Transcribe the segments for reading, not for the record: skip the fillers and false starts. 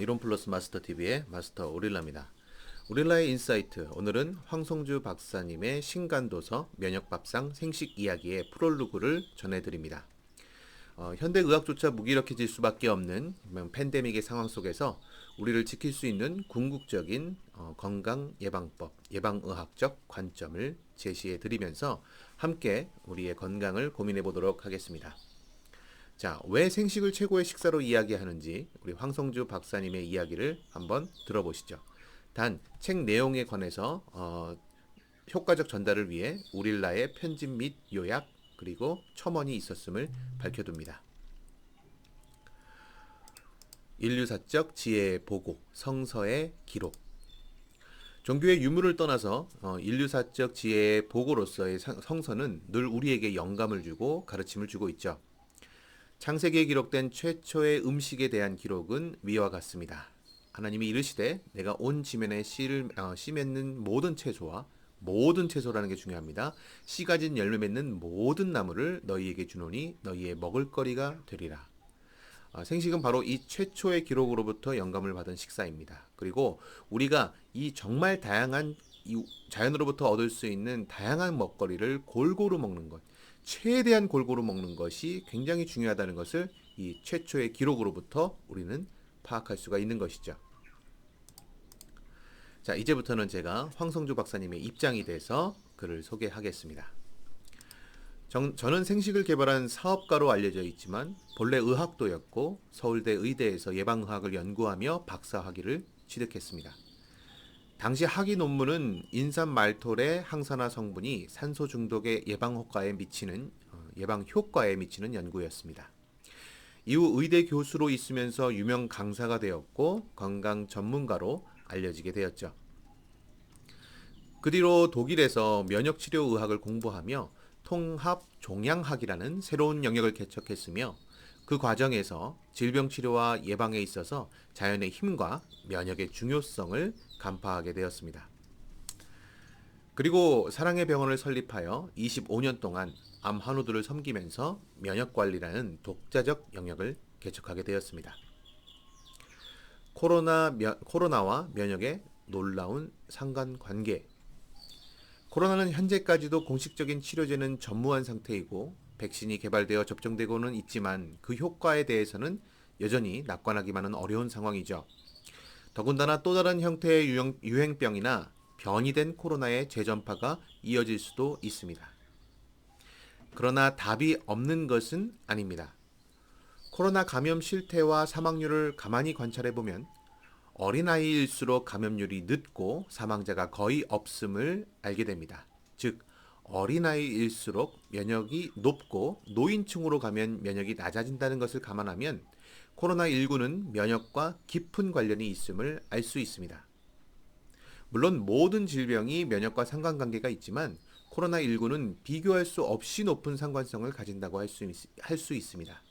이론 플러스 마스터 TV의 마스터 오릴라입니다. 오릴라의 인사이트. 오늘은 황성주 박사님의 신간도서 면역밥상 생식 이야기의 프롤로그를 전해드립니다. 현대 의학조차 무기력해질 수밖에 없는 팬데믹의 상황 속에서 우리를 지킬 수 있는 궁극적인 건강 예방법, 예방의학적 관점을 제시해 드리면서 함께 우리의 건강을 고민해 보도록 하겠습니다. 자, 왜 생식을 최고의 식사로 이야기하는지 우리 황성주 박사님의 이야기를 한번 들어보시죠. 단, 책 내용에 관해서 효과적 전달을 위해 오릴라의 편집 및 요약 그리고 첨언이 있었음을 밝혀둡니다. 인류사적 지혜의 보고, 성서의 기록. 종교의 유무를 떠나서 인류사적 지혜의 보고로서의 성서는 늘 우리에게 영감을 주고 가르침을 주고 있죠. 창세기에 기록된 최초의 음식에 대한 기록은 위와 같습니다. 하나님이 이르시되 내가 온 지면에 씨 맺는 모든 채소와 모든 채소라는 게 중요합니다. 씨 가진 열매 맺는 모든 나무를 너희에게 주노니 너희의 먹을거리가 되리라. 생식은 바로 이 최초의 기록으로부터 영감을 받은 식사입니다. 그리고 우리가 이 정말 다양한 이 자연으로부터 얻을 수 있는 다양한 먹거리를 골고루 먹는 것, 최대한 골고루 먹는 것이 굉장히 중요하다는 것을 이 최초의 기록으로부터 우리는 파악할 수가 있는 것이죠. 자, 이제부터는 제가 황성주 박사님의 입장이 돼서 그를 소개하겠습니다. 저는 생식을 개발한 사업가로 알려져 있지만 본래 의학도였고 서울대 의대에서 예방의학을 연구하며 박사학위를 취득했습니다. 당시 학위 논문은 인삼 말톨의 항산화 성분이 산소 중독의 예방 효과에 미치는 연구였습니다. 이후 의대 교수로 있으면서 유명 강사가 되었고 건강 전문가로 알려지게 되었죠. 그 뒤로 독일에서 면역치료 의학을 공부하며 통합 종양학이라는 새로운 영역을 개척했으며 그 과정에서 질병 치료와 예방에 있어서 자연의 힘과 면역의 중요성을 간파하게 되었습니다. 그리고 사랑의 병원을 설립하여 25년 동안 암 환우들을 섬기면서 면역관리라는 독자적 영역을 개척하게 되었습니다. 코로나와 면역의 놀라운 상관관계. 코로나는 현재까지도 공식적인 치료제는 전무한 상태이고 백신이 개발되어 접종되고는 있지만 그 효과에 대해서는 여전히 낙관하기만은 어려운 상황이죠. 더군다나 또 다른 형태의 유행병이나 변이된 코로나의 재전파가 이어질 수도 있습니다. 그러나 답이 없는 것은 아닙니다. 코로나 감염 실태와 사망률을 가만히 관찰해보면 어린아이일수록 감염률이 늦고 사망자가 거의 없음을 알게 됩니다. 즉, 어린아이일수록 면역이 높고 노인층으로 가면 면역이 낮아진다는 것을 감안하면 코로나19는 면역과 깊은 관련이 있음을 알 수 있습니다. 물론 모든 질병이 면역과 상관관계가 있지만 코로나19는 비교할 수 없이 높은 상관성을 가진다고 할 수 있습니다.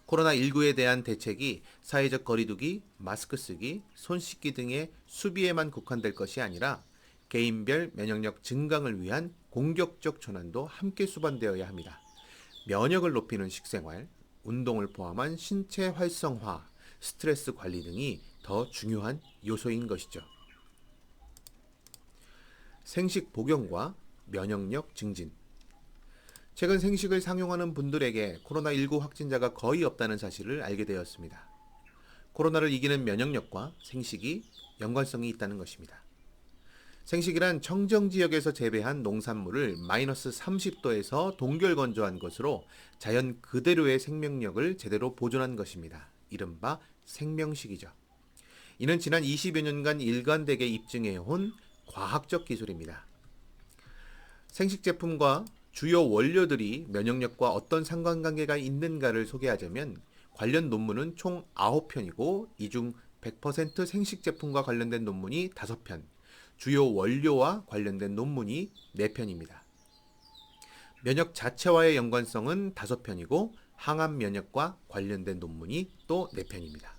코로나19에 대한 대책이 사회적 거리두기, 마스크 쓰기, 손 씻기 등의 수비에만 국한될 것이 아니라 개인별 면역력 증강을 위한 공격적 전환도 함께 수반되어야 합니다. 면역을 높이는 식생활, 운동을 포함한 신체 활성화, 스트레스 관리 등이 더 중요한 요소인 것이죠. 생식 복용과 면역력 증진. 최근 생식을 상용하는 분들에게 코로나19 확진자가 거의 없다는 사실을 알게 되었습니다. 코로나를 이기는 면역력과 생식이 연관성이 있다는 것입니다. 생식이란 청정 지역에서 재배한 농산물을 마이너스 30도에서 동결 건조한 것으로 자연 그대로의 생명력을 제대로 보존한 것입니다. 이른바 생명식이죠. 이는 지난 20여 년간 일관되게 입증해온 과학적 기술입니다. 생식 제품과 주요 원료들이 면역력과 어떤 상관관계가 있는가를 소개하자면 관련 논문은 총 9편이고 이 중 100% 생식 제품과 관련된 논문이 5편, 주요 원료와 관련된 논문이 4편입니다. 면역 자체와의 연관성은 5편이고 항암 면역과 관련된 논문이 또 4편입니다.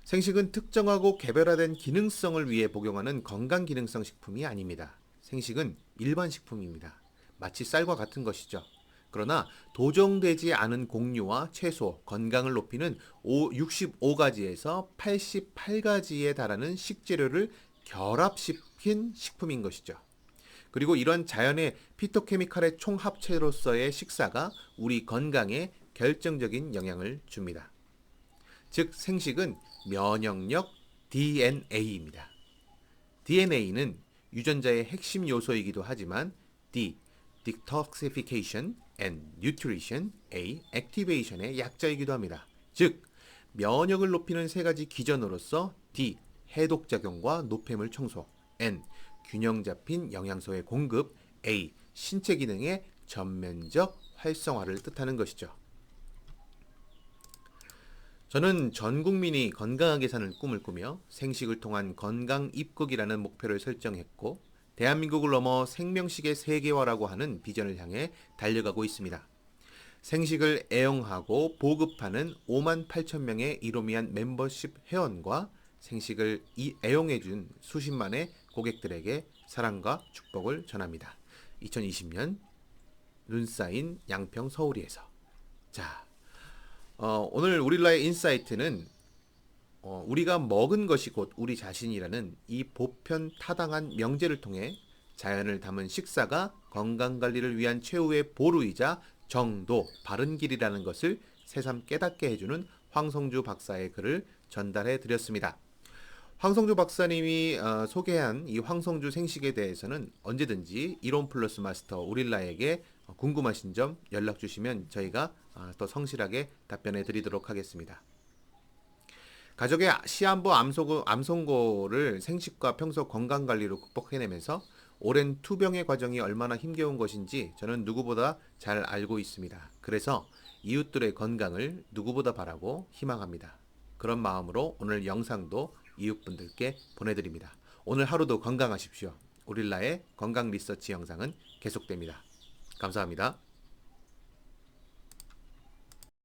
생식은 특정하고 개별화된 기능성을 위해 복용하는 건강기능성 식품이 아닙니다. 생식은 일반 식품입니다. 마치 쌀과 같은 것이죠. 그러나 도정되지 않은 곡류와 채소, 건강을 높이는 65가지에서 88가지에 달하는 식재료를 결합시킨 식품인 것이죠. 그리고 이런 자연의 피토케미칼의 총합체로서의 식사가 우리 건강에 결정적인 영향을 줍니다. 즉 생식은 면역력 DNA입니다. DNA는 유전자의 핵심 요소이기도 하지만 D, detoxification and nutrition, A, activation의 약자이기도 합니다. 즉 면역을 높이는 세 가지 기전으로서 D, 해독작용과 노폐물 청소, N, 균형 잡힌 영양소의 공급, A, 신체 기능의 전면적 활성화를 뜻하는 것이죠. 저는 전 국민이 건강하게 사는 꿈을 꾸며 생식을 통한 건강 입국이라는 목표를 설정했고 대한민국을 넘어 생명식의 세계화라고 하는 비전을 향해 달려가고 있습니다. 생식을 애용하고 보급하는 5만 8천 명의 이로미안 멤버십 회원과 생식을 애용해준 수십만의 고객들에게 사랑과 축복을 전합니다. 2020년 눈 쌓인 양평 서울이에서. 자, 오늘 우리라의 인사이트는 우리가 먹은 것이 곧 우리 자신이라는 이 보편 타당한 명제를 통해 자연을 담은 식사가 건강관리를 위한 최후의 보루이자 정도, 바른 길이라는 것을 새삼 깨닫게 해주는 황성주 박사의 글을 전달해 드렸습니다. 황성주 박사님이 소개한 이 황성주 생식에 대해서는 언제든지 이론 플러스 마스터 우릴라에게 궁금하신 점 연락 주시면 저희가 더 성실하게 답변해 드리도록 하겠습니다. 가족의 시한부 암송고를 생식과 평소 건강관리로 극복해내면서 오랜 투병의 과정이 얼마나 힘겨운 것인지 저는 누구보다 잘 알고 있습니다. 그래서 이웃들의 건강을 누구보다 바라고 희망합니다. 그런 마음으로 오늘 영상도 이웃분들께 보내드립니다. 오늘 하루도 건강하십시오. 우릴라의 건강 리서치 영상은 계속됩니다. 감사합니다.